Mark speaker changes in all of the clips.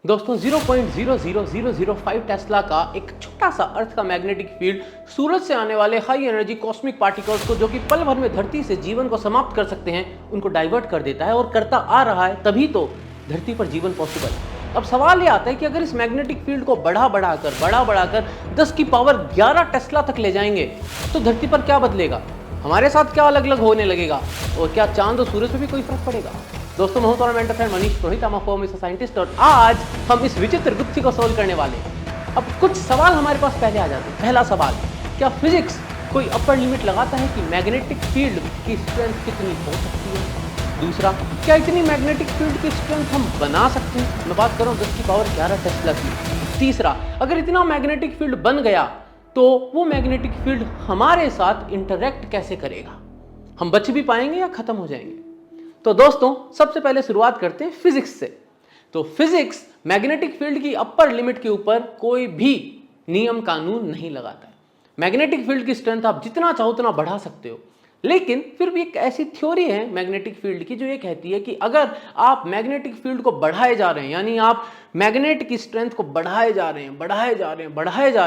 Speaker 1: दोस्तों 0.00005 टेस्ला का एक छोटा सा अर्थ का मैग्नेटिक फील्ड सूरज से आने वाले हाई एनर्जी कॉस्मिक पार्टिकल्स को, जो कि पल भर में धरती से जीवन को समाप्त कर सकते हैं, उनको डाइवर्ट कर देता है और करता आ रहा है। तभी तो धरती पर जीवन पॉसिबल है। अब सवाल ये आता है कि अगर इस मैग्नेटिक फील्ड को बढ़ाकर 10 की पावर 11 टेस्ला तक ले जाएंगे तो धरती पर क्या बदलेगा, हमारे साथ क्या अलग अलग होने लगेगा, और क्या चांद और सूरज में भी कोई फर्क पड़ेगा। दोस्तों, मैं हूं तुम्हारा mentor friend Manish Purohit, I'm a firm scientist, और आज हम इस विचित्र गुत्थी को सोल्व करने वाले हैं। अब कुछ सवाल हमारे पास पहले आ जाते हैं। पहला सवाल, क्या फिजिक्स कोई अपर लिमिट लगाता है कि मैग्नेटिक फील्ड की स्ट्रेंथ कितनी हो सकती है? दूसरा, क्या इतनी मैग्नेटिक फील्ड की स्ट्रेंथ हम बना सकते हैं? मैं बात कर रहा हूं 10 की पावर 11 टेस्ला की। तीसरा, अगर इतना मैग्नेटिक फील्ड बन गया तो वो मैग्नेटिक फील्ड हमारे साथ इंटरैक्ट कैसे करेगा, हम बच भी पाएंगे या खत्म हो जाएंगे? तो दोस्तों, सबसे पहले शुरुआत करते हैं फिजिक्स से। तो फिजिक्स मैग्नेटिक फील्ड की अपर लिमिट के ऊपर कोई भी नियम कानून नहीं लगाता है। मैग्नेटिक फील्ड की स्ट्रेंथ आप जितना चाहो उतना बढ़ा सकते हो, लेकिन फिर भी एक ऐसी थ्योरी है मैग्नेटिक फील्ड की जो ये कहती है कि अगर आप मैग्नेटिक फील्ड को बढ़ाए जा रहे हैं, यानी आप मैग्नेट की स्ट्रेंथ को बढ़ाए जा रहे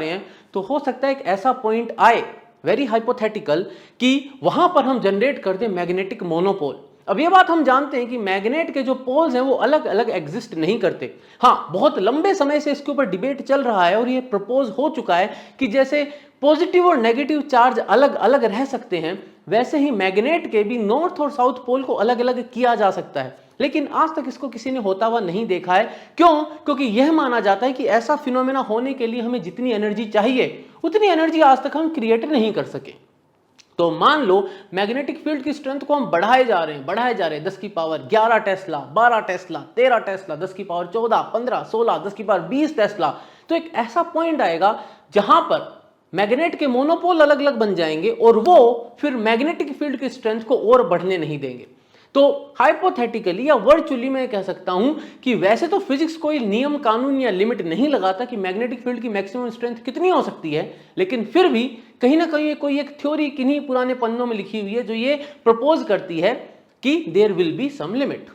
Speaker 1: हैं, तो हो सकता है एक ऐसा पॉइंट आए, वेरी हाइपोथेटिकल, कि वहां पर हम जनरेट कर दें मैग्नेटिक मोनोपोल। अब ये बात हम जानते हैं कि मैग्नेट के जो पोल्स हैं वो अलग अलग एग्जिस्ट नहीं करते। हाँ, बहुत लंबे समय से इसके ऊपर डिबेट चल रहा है और ये प्रपोज हो चुका है कि जैसे पॉजिटिव और नेगेटिव चार्ज अलग अलग रह सकते हैं, वैसे ही मैग्नेट के भी नॉर्थ और साउथ पोल को अलग अलग किया जा सकता है। लेकिन आज तक इसको किसी ने होता हुआ नहीं देखा है। क्यों? क्योंकि यह माना जाता है कि ऐसा फिनोमेना होने के लिए हमें जितनी एनर्जी चाहिए उतनी एनर्जी आज तक हम क्रिएट नहीं कर सके। तो मान लो मैग्नेटिक फील्ड की स्ट्रेंथ को हम बढ़ाए जा रहे हैं 10 की पावर 11 टेस्ला, 12 टेस्ला, 13 टेस्ला, 10 की पावर 14, 15, 16, 10 की पावर 20 टेस्ला। तो एक ऐसा पॉइंट आएगा जहां पर मैग्नेट के मोनोपोल अलग अलग बन जाएंगे और वो फिर मैग्नेटिक फील्ड की स्ट्रेंथ को और बढ़ने नहीं देंगे। तो हाइपोथेटिकली या वर्चुअली मैं कह सकता हूं कि वैसे तो फिजिक्स कोई नियम कानून या लिमिट नहीं लगाता कि मैग्नेटिक फील्ड की मैक्सिमम स्ट्रेंथ कितनी हो सकती है, लेकिन फिर भी कहीं ना कहीं कोई एक थ्योरी किन्हीं पुराने पन्नों में लिखी हुई है जो ये प्रपोज करती है कि there will be some limit.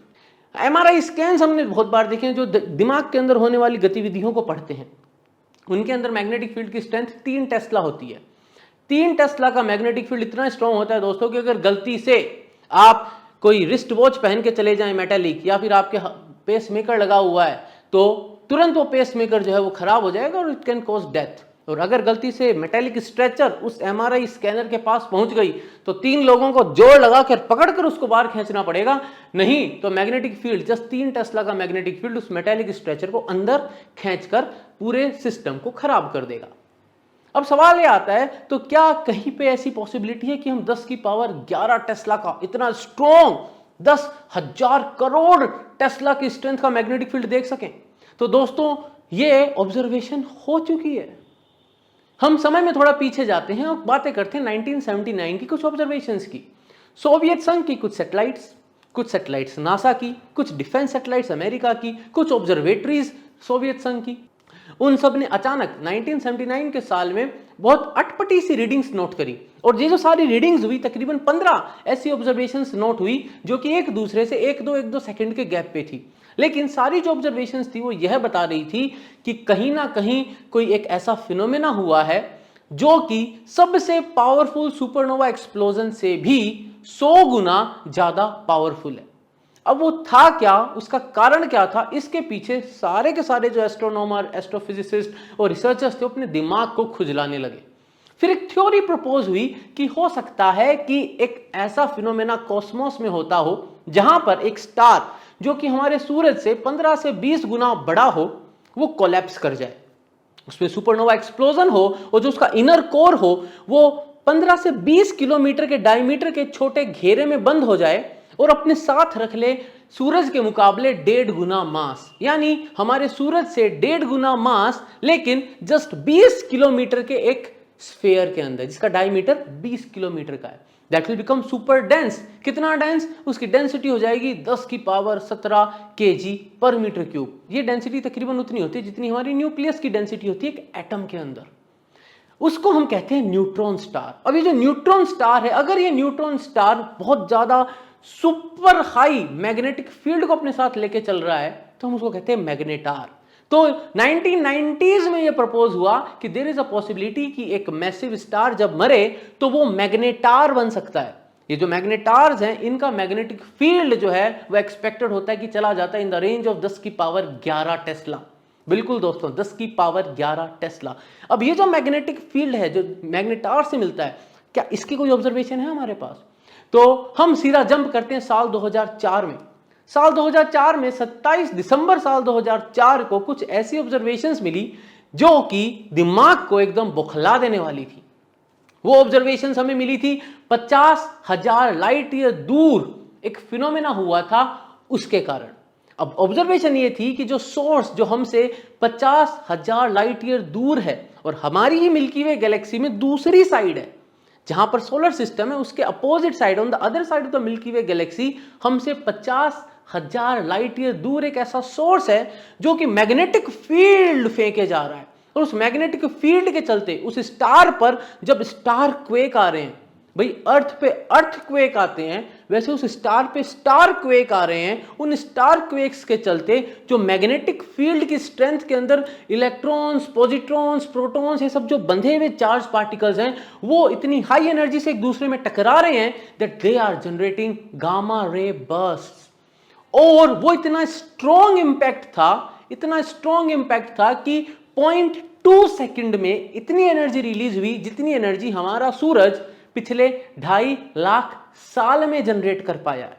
Speaker 1: MRI scans हमने बहुत बार देखे हैं, जो दिमाग के अंदर होने वाली गतिविधियों को पढ़ते हैं, उनके अंदर मैग्नेटिक फील्ड की स्ट्रेंथ 3 टेस्ला होती है। 3 टेस्ला का मैग्नेटिक फील्ड इतना स्ट्रांग होता है दोस्तों कि अगर गलती से आप कोई रिस्ट वॉच पहन के चले जाएं मेटालिक, या फिर आपके पेस मेकर लगा हुआ है, तो तुरंत वो पेस मेकर जो है वो खराब हो जाएगा और इट कैन कॉज डेथ। और अगर गलती से मेटालिक स्ट्रेचर उस एमआरआई स्कैनर के पास पहुंच गई तो 3 लोगों को जोर लगाकर पकड़कर उसको बाहर खींचना पड़ेगा, नहीं तो मैग्नेटिक फील्ड जस्ट 3 टेस्ला का मैग्नेटिक फील्ड उस मेटालिक स्ट्रेचर को अंदर खींचकर पूरे सिस्टम को खराब कर देगा। अब सवाल ये आता है, तो क्या कहीं पे ऐसी पॉसिबिलिटी है कि हम 10 की पावर 11 टेस्ला का इतना स्ट्रॉन्ग 10,000 करोड़ टेस्ला की स्ट्रेंथ का मैग्नेटिक फील्ड देख सकें? तो दोस्तों, ये ऑब्जर्वेशन हो चुकी है। हम समय में थोड़ा पीछे जाते हैं और बातें करते हैं 1979 की कुछ ऑब्जर्वेशंस की। सोवियत संघ की कुछ सैटेलाइट्स नासा की, कुछ डिफेंस सैटेलाइट्स अमेरिका की, कुछ ऑब्जर्वेटरीज सोवियत संघ की, उन सब ने अचानक 1979 के साल में बहुत अटपटी सी रीडिंग्स नोट करी। और ये जो सारी रीडिंग्स हुई, तकरीबन 15 ऐसी ऑब्जर्वेशंस नोट हुई जो कि एक दूसरे से 1-2 सेकंड के गैप पे थी। लेकिन सारी जो ऑब्जर्वेशंस थी वो यह बता रही थी कि कहीं ना कहीं कोई एक ऐसा फिनोमेना हुआ है जो कि सबसे पावरफुल सुपरनोवा एक्सप्लोजन से भी 100 गुना ज्यादा पावरफुल है। अब वो था क्या, उसका कारण क्या था, इसके पीछे सारे के सारे जो एस्ट्रोनॉमर, एस्ट्रोफिजिसिस्ट और रिसर्चर्स थे अपने दिमाग को खुजलाने लगे। फिर एक थ्योरी प्रपोज हुई कि हो सकता है कि एक ऐसा फिनोमेना कॉस्मोस में होता हो जहां पर एक स्टार जो कि हमारे सूरज से 15 से 20 गुना बड़ा हो, वो कोलैप्स कर जाए, उसमें सुपरनोवा एक्सप्लोजन हो और जो उसका इनर कोर हो वो 15 से 20 किलोमीटर के डायमीटर के छोटे घेरे में बंद हो जाए और अपने साथ रख ले सूरज के मुकाबले 1.5 गुना मास, यानी हमारे सूरज से 1.5 गुना मास, लेकिन जस्ट 20 किलोमीटर के एक स्फीयर के अंदर जिसका डायमीटर 20 किलोमीटर का है। That will become super dense. कितना डेंस? उसकी डेंसिटी हो जाएगी 10 की पावर 17 kg पर मीटर क्यूब। ये डेंसिटी तकरीबन उतनी होती है जितनी हमारी न्यूक्लियस की डेंसिटी होती है एक एटम के अंदर। उसको हम कहते हैं न्यूट्रॉन स्टार। अब ये जो न्यूट्रॉन स्टार है, अगर ये न्यूट्रॉन स्टार बहुत ज्यादा सुपर हाई मैग्नेटिक फील्ड को अपने साथ लेके चल रहा है तो हम उसको कहते हैं मैग्नेटार। तो 1990s में यह प्रपोज हुआ कि देयर इज अ पॉसिबिलिटी कि एक मैसिव स्टार जब मरे तो वो मैग्नेटार बन सकता है। ये जो मैग्नेटार्स हैं इनका मैग्नेटिक फील्ड जो है वो एक्सपेक्टेड होता है कि चला जाता है इन द रेंज ऑफ 10 की पावर 11 टेस्ला। बिल्कुल दोस्तों, 10 की पावर 11 टेस्ला। अब ये जो मैग्नेटिक फील्ड है जो मैग्नेटार से मिलता है, क्या इसकी कोई ऑब्जर्वेशन है हमारे पास? तो हम सीधा जंप करते हैं साल 2004 में। साल 2004 में 27 दिसंबर साल 2004 को कुछ ऐसी ऑब्जर्वेशंस मिली जो कि दिमाग को एकदम बौखला देने वाली थी। वो ऑब्जर्वेशंस हमें मिली थी 50,000 लाइट ईयर दूर एक फिनोमेना हुआ था उसके कारण। अब ऑब्जर्वेशन ये थी कि जो सोर्स जो हमसे 50,000 लाइट ईयर दूर है और हमारी ही मिल्की वे गैलेक्सी में दूसरी साइड है जहां पर सोलर सिस्टम है, उसके opposite side on the other side of the milky way Galaxy हमसे 50,000 लाइट ईयर दूर एक ऐसा सोर्स है जो कि मैग्नेटिक फील्ड फेंके जा रहा है। और उस मैग्नेटिक फील्ड के चलते उस स्टार पर जब स्टार क्वेक आ रहे हैं, भाई अर्थ पे अर्थ क्वेक आते हैं, वैसे उस स्टार पे स्टार क्वेक आ रहे हैं। उन स्टार क्वेक्स के चलते जो मैग्नेटिक फील्ड की स्ट्रेंथ के अंदर इलेक्ट्रॉन्स, पॉजिट्रॉन्स, प्रोटॉन्स, ये सब जो बंधे हुए चार्ज पार्टिकल्स हैं वो इतनी हाई एनर्जी से एक दूसरे में टकरा रहे हैं that they are generating gamma ray bursts. और वो इतना स्ट्रॉन्ग इंपैक्ट था, इतना स्ट्रॉन्ग इंपैक्ट था कि 0.2 सेकंड में इतनी एनर्जी रिलीज हुई जितनी एनर्जी हमारा सूरज पिछले 2.5 लाख साल में जनरेट कर पाया है।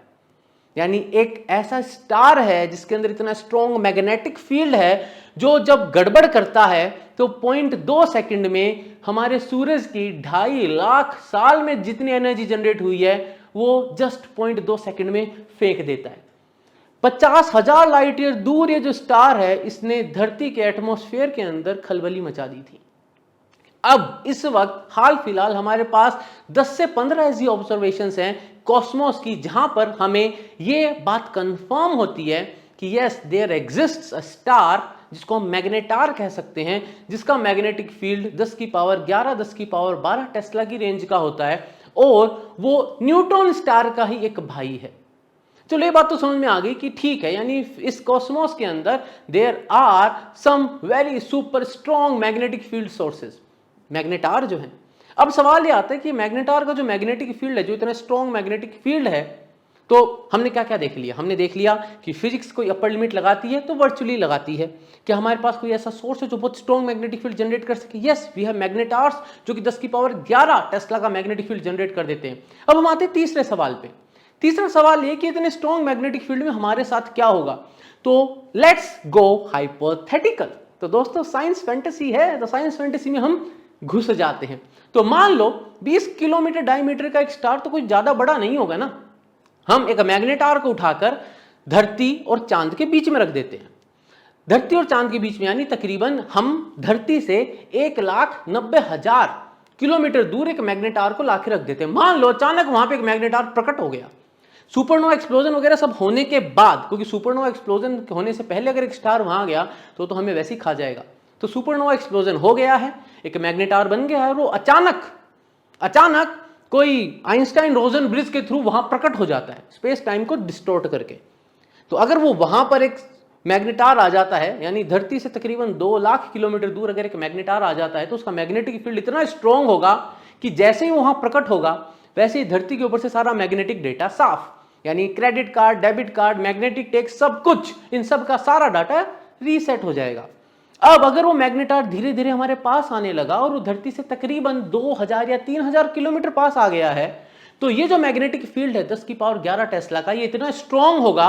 Speaker 1: यानी एक ऐसा स्टार है जिसके अंदर इतना स्ट्रॉन्ग मैग्नेटिक फील्ड है जो जब गड़बड़ करता है तो 0.2 सेकंड में हमारे सूरज की 2.5 लाख साल में जितनी एनर्जी जनरेट हुई है वो जस्ट 0.2 सेकंड में फेंक देता है। 50,000 लाइट ईयर दूर ये जो स्टार है इसने धरती के एटमॉस्फेयर के अंदर खलबली मचा दी थी। अब इस वक्त हाल फिलहाल हमारे पास 10 से 15 ऐसी ऑब्जर्वेशंस हैं कॉस्मोस की जहां पर हमें ये बात कंफर्म होती है कि yes there exists a star जिसको हम मैग्नेटार कह सकते हैं, जिसका मैग्नेटिक फील्ड 10 की पावर 11, 10 की पावर 12 टेस्ला की रेंज का होता है और वो न्यूट्रॉन स्टार का ही एक भाई है। चलो ये बात तो समझ में आ गई कि ठीक है, यानी इस कॉस्मोस के अंदर there are some very super strong magnetic field sources, magnetar जो है। अब सवाल ये आता है कि मैग्नेटार का जो मैग्नेटिक फील्ड है, जो इतना स्ट्रॉन्ग मैग्नेटिक फील्ड है, तो हमने क्या क्या देख लिया? हमने देख लिया कि फिजिक्स कोई अपर लिमिट लगाती है तो वर्चुअली लगाती है। क्या हमारे पास कोई ऐसा सोर्स है जो बहुत स्ट्रॉन्ग मैग्नेटिक फील्ड जनरेट कर सके? यस, वी हैव मैग्नेटार्स जो कि 10 की पावर 11 टेस्ला का मैग्नेटिक फील्ड जनरेट कर देते हैं। अब हम आते हैं तीसरे सवाल पे। तीसरा सवाल ये कि इतने स्ट्रॉन्ग मैग्नेटिक फील्ड में हमारे साथ क्या होगा? तो लेट्स गो हाइपोथेटिकल। तो दोस्तों साइंस फैंटेसी है, तो साइंस फैंटेसी में हम घुस जाते हैं। तो मान लो 20 किलोमीटर डायमीटर का एक स्टार तो कुछ ज्यादा बड़ा नहीं होगा ना। हम एक मैग्नेटार को उठाकर धरती और चांद के बीच में रख देते हैं। धरती और चांद के बीच में, यानी तकरीबन हम धरती से 1,90,000 किलोमीटर दूर एक मैग्नेटार को लाके रख देते हैं। मान लो अचानक वहां पे एक मैग्नेटार प्रकट हो गया, सुपरनोवा एक्सप्लोजन वगैरह सब होने के बाद, क्योंकि सुपरनोवा एक्सप्लोजन होने से पहले अगर एक स्टार वहां गया तो हमें वैसे ही खा जाएगा। तो सुपरनोवा एक्सप्लोजन हो गया है, एक मैग्नेटार बन गया है, वो अचानक कोई आइंस्टाइन रोजन ब्रिज के थ्रू वहां प्रकट हो जाता है, स्पेस टाइम को डिस्टॉर्ट करके। तो अगर वो वहां पर एक मैग्नेटार आ जाता है, यानी धरती से तकरीबन 2 लाख किलोमीटर दूर अगर एक मैग्नेटार आ जाता है तो उसका मैग्नेटिक फील्ड इतना स्ट्रॉन्ग होगा कि जैसे ही वहां प्रकट होगा वैसे ही धरती के ऊपर से सारा मैग्नेटिक डेटा साफ, यानी credit card, debit card, magnetic tax, सब कुछ, इन सब का सारा डाटा रीसेट हो जाएगा। अब अगर वो मैग्नेटार धीरे धीरे हमारे पास आने लगा और वो धरती से तकरीबन 2000 या 3000 किलोमीटर पास आ गया है, तो ये जो मैग्नेटिक फील्ड है 10 की पावर 11 टेस्ला का, ये इतना स्ट्रॉन्ग होगा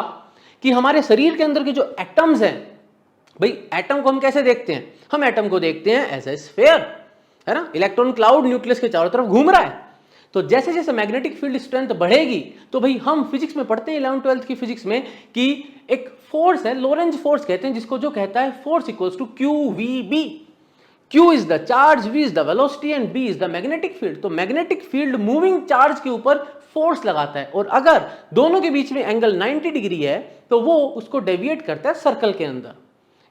Speaker 1: कि हमारे शरीर के अंदर के जो एटम्स हैं, भाई एटम को हम कैसे देखते हैं? हम एटम को देखते हैं एज ए स्फीयर, है ना, इलेक्ट्रॉन क्लाउड न्यूक्लियस के चारों तरफ घूम रहा है। तो जैसे जैसे मैग्नेटिक फील्ड स्ट्रेंथ बढ़ेगी, तो भाई हम फिजिक्स में पढ़ते हैं 11th-12th की फिजिक्स में कि एक फोर्स है, लोरेंज फोर्स कहते हैं, जिसको जो कहता है force equals to Q V B. Q is the charge, V is the velocity and B is the magnetic field. तो मैग्नेटिक फील्ड मूविंग चार्ज के ऊपर फोर्स लगाता है, और अगर दोनों के बीच में एंगल 90 डिग्री है तो वो उसको डेविएट करता है सर्कल के अंदर।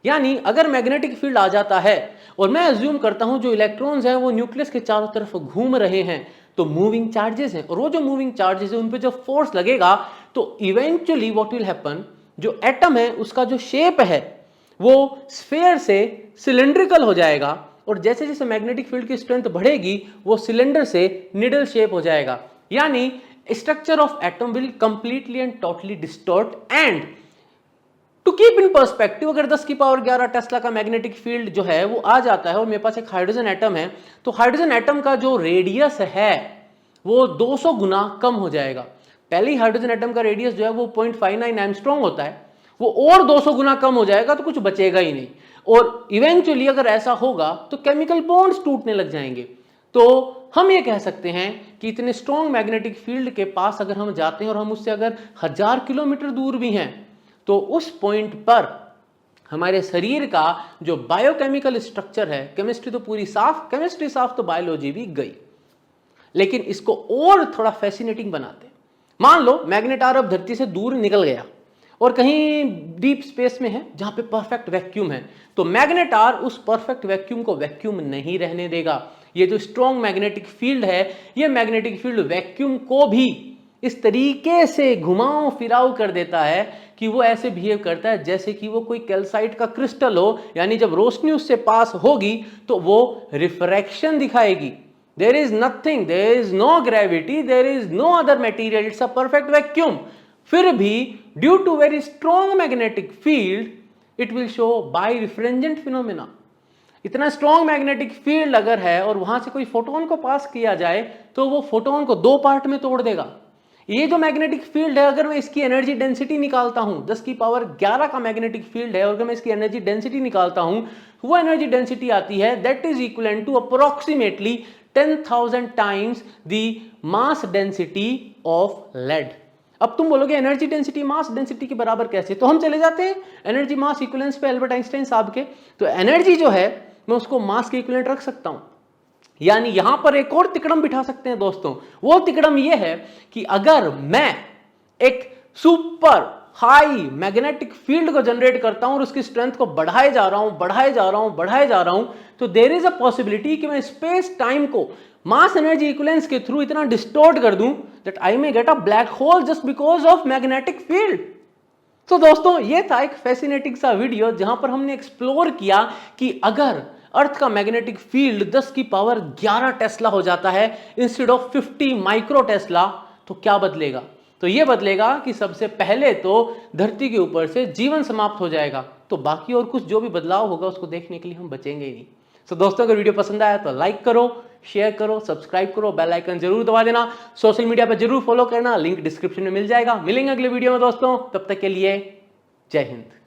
Speaker 1: यानी अगर मैग्नेटिक फील्ड आ जाता है और मैं अज्यूम करता हूं जो इलेक्ट्रॉन्स हैं वो न्यूक्लियस के चारों तरफ घूम रहे हैं, तो मूविंग चार्जेस हैं, और वो जो मूविंग चार्जेस है उन पे जब फोर्स लगेगा तो इवेंचुअली व्हाट विल हैपन, जो एटम है उसका जो शेप है वो स्फेयर से सिलेंड्रिकल हो जाएगा और जैसे जैसे मैग्नेटिक फील्ड की स्ट्रेंथ बढ़ेगी वो सिलेंडर से निडल शेप हो जाएगा, यानी structure of atom will completely and totally distort. And to keep in perspective, अगर 10 की पावर 11 टेस्ला का मैग्नेटिक फील्ड जो है वो आ जाता है और मेरे पास एक हाइड्रोजन एटम है, तो हाइड्रोजन एटम का जो रेडियस है वो 200 गुना कम हो जाएगा। पहले ही हाइड्रोजन एटम का रेडियस जो है वो 0.59 एंगस्ट्रॉम होता है, वो और 200 गुना कम हो जाएगा तो कुछ बचेगा ही नहीं। और इवेंचुअली अगर ऐसा होगा तो केमिकल बॉन्ड्स टूटने लग जाएंगे। तो हम ये कह सकते हैं कि इतने स्ट्रॉन्ग मैग्नेटिक फील्ड के पास अगर हम जाते हैं और हम उससे अगर 1000 किलोमीटर दूर भी हैं, तो उस पॉइंट पर हमारे शरीर का जो बायोकेमिकल स्ट्रक्चर है, केमिस्ट्री तो पूरी साफ, केमिस्ट्री साफ तो बायोलॉजी भी गई। लेकिन इसको और थोड़ा फैसिनेटिंग बनाते हैं। मान लो मैग्नेटार अब धरती से दूर निकल गया और कहीं डीप स्पेस में है जहां पे परफेक्ट वैक्यूम है, तो मैग्नेटार उस परफेक्ट वैक्यूम को वैक्यूम नहीं रहने देगा। ये जो स्ट्रॉन्ग मैग्नेटिक फील्ड है, ये मैग्नेटिक फील्ड वैक्यूम को भी इस तरीके से घुमाओ फिराओ कर देता है कि वो ऐसे बिहेव करता है जैसे कि वो कोई कैल्साइट का क्रिस्टल हो, यानी जब रोशनी उससे पास होगी तो वो रिफ्रैक्शन दिखाएगी। There is nothing, there is no gravity, there is no other material, it's a perfect vacuum. फिर भी due to very strong magnetic field, it will show birefringent phenomena. इतना स्ट्रॉन्ग मैग्नेटिक फील्ड अगर है और वहां से कोई फोटोन को पास किया जाए तो वो फोटोन को दो पार्ट में तोड़ देगा। ये जो मैग्नेटिक फील्ड है, अगर मैं इसकी एनर्जी डेंसिटी निकालता हूं, 10 की पावर 11 का मैग्नेटिक फील्ड है और अगर मैं इसकी एनर्जी डेंसिटी निकालता हूं, वो एनर्जी डेंसिटी आती है that is equal to approximately 10,000 times the mass density of lead. अब तुम बोलोगे एनर्जी डेंसिटी मास डेंसिटी के बराबर कैसे, तो हम चले जाते हैं एनर्जी मास इक्विवेलेंस पे एल्बर्ट आइंस्टाइन साहब के। तो एनर्जी जो है मैं उसको मास के इक्विवेलेंट रख सकता हूं, यानी यहां पर एक और तिकड़म बिठा सकते हैं दोस्तों। वो तिकड़म ये है कि अगर मैं एक सुपर हाई मैग्नेटिक फील्ड को जनरेट करता हूं और उसकी स्ट्रेंथ को बढ़ाए जा रहा हूं, तो देयर इज अ पॉसिबिलिटी कि मैं स्पेस टाइम को मास एनर्जी इक्विवेलेंस के थ्रू इतना डिस्टॉर्ट कर दूं that I may get a black hole just because of magnetic field. तो दोस्तों ये था एक फैसिनेटिंग सा वीडियो जहां पर हमने एक्सप्लोर किया कि अगर अर्थ का मैग्नेटिक फील्ड 10 की पावर 11 टेस्ला हो जाता है इंस्टेड ऑफ 50 माइक्रो टेस्ला, तो क्या बदलेगा। तो ये बदलेगा कि सबसे पहले तो धरती के ऊपर से जीवन समाप्त हो जाएगा, तो बाकी और कुछ जो भी बदलाव होगा उसको देखने के लिए हम बचेंगे ही नहीं। तो दोस्तों अगर वीडियो पसंद आया तो लाइक करो, शेयर करो, सब्सक्राइब करो, बेल आइकन जरूर दबा देना, सोशल मीडिया पर जरूर फॉलो करना, लिंक डिस्क्रिप्शन में मिल जाएगा। मिलेंगे अगले वीडियो में दोस्तों, तब तक के लिए जय हिंद।